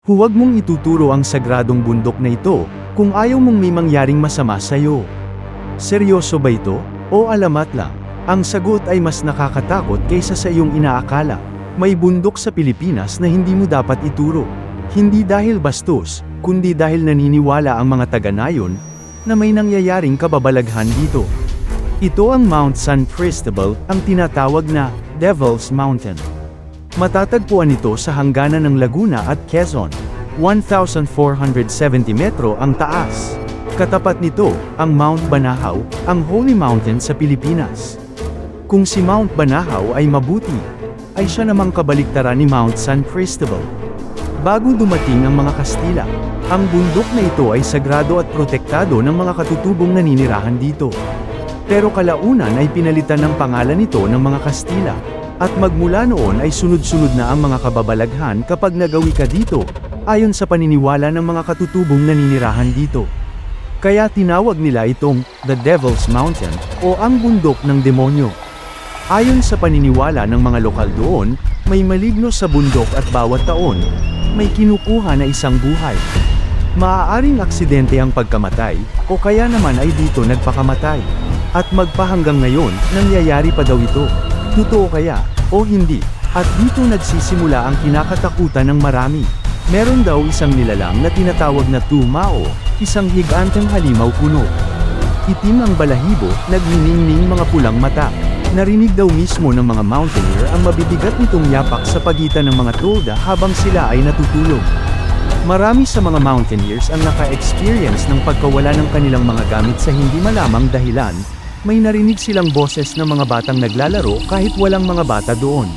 Huwag mong ituturo ang sagradong bundok na ito, kung ayaw mong may mangyaring masama sa'yo. Seryoso ba ito? O alamat lang? Ang sagot ay mas nakakatakot kaysa sa iyong inaakala. May bundok sa Pilipinas na hindi mo dapat ituro. Hindi dahil bastos, kundi dahil naniniwala ang mga taga-nayon, na may nangyayaring kababalaghan dito. Ito ang Mount San Cristobal, ang tinatawag na Devil's Mountain. Matatagpuan ito sa hangganan ng Laguna at Quezon. 1,470 metro ang taas. Katapat nito, ang Mount Banahaw, ang Holy Mountain sa Pilipinas. Kung si Mount Banahaw ay mabuti, ay siya namang kabaliktaran ni Mount San Cristobal. Bago dumating ang mga Kastila, ang bundok na ito ay sagrado at protektado ng mga katutubong naninirahan dito. Pero kalaunan ay pinalitan ng pangalan nito ng mga Kastila. At magmula noon ay sunod-sunod na ang mga kababalaghan kapag nagawi ka dito, ayon sa paniniwala ng mga katutubong naninirahan dito. Kaya tinawag nila itong The Devil's Mountain, o ang bundok ng demonyo. Ayon sa paniniwala ng mga lokal doon, may maligno sa bundok at bawat taon, may kinukuha na isang buhay. Maaaring aksidente ang pagkamatay, o kaya naman ay dito nagpakamatay. At magpahanggang ngayon, nangyayari pa daw ito. Totoo kaya, o hindi? At dito nagsisimula ang kinakatakutan ng marami. Meron daw isang nilalang na tinatawag na Tumao, isang higanteng halimaw puno. Itim ang balahibo, nagniningning mga pulang mata. Narinig daw mismo ng mga mountaineer ang mabibigat nitong yapak sa pagitan ng mga tolda habang sila ay natutulog. Marami sa mga mountaineers ang naka-experience ng pagkawala ng kanilang mga gamit sa hindi malamang dahilan. May narinig silang boses ng mga batang naglalaro kahit walang mga bata doon.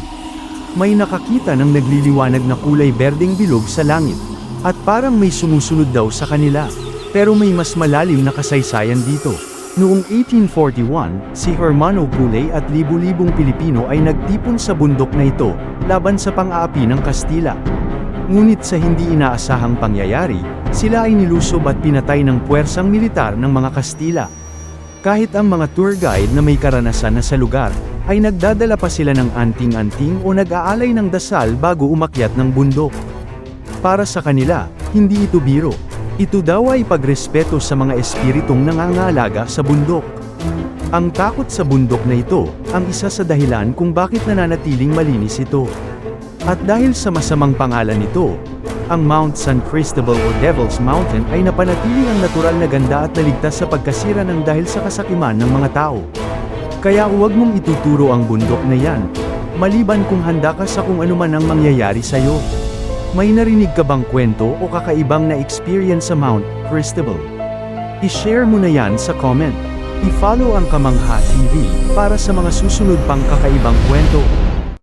May nakakita ng nagliliwanag na kulay berdeng bilog sa langit. At parang may sumusunod daw sa kanila. Pero may mas malalim na kasaysayan dito. Noong 1841, si Hermano Pulay at libu-libong Pilipino ay nagtipon sa bundok na ito, laban sa pang-aapi ng Kastila. Ngunit sa hindi inaasahang pangyayari, sila ay nilusob at pinatay ng puwersang militar ng mga Kastila. Kahit ang mga tour guide na may karanasan na sa lugar, ay nagdadala pa sila ng anting-anting o nag-aalay ng dasal bago umakyat ng bundok. Para sa kanila, hindi ito biro. Ito daw ay pagrespeto sa mga espiritong nangangalaga sa bundok. Ang takot sa bundok na ito, ang isa sa dahilan kung bakit nananatiling malinis ito. At dahil sa masamang pangalan nito, ang Mount San Cristobal o Devil's Mountain ay napanatili ang natural na ganda at naligtas sa pagkasira ng dahil sa kasakiman ng mga tao. Kaya huwag mong ituturo ang bundok na yan, maliban kung handa ka sa kung anuman ang mangyayari sa'yo. May narinig ka bang kwento o kakaibang na experience sa Mount Cristobal? I-share mo na yan sa comment. I-follow ang Kamangha TV para sa mga susunod pang kakaibang kwento.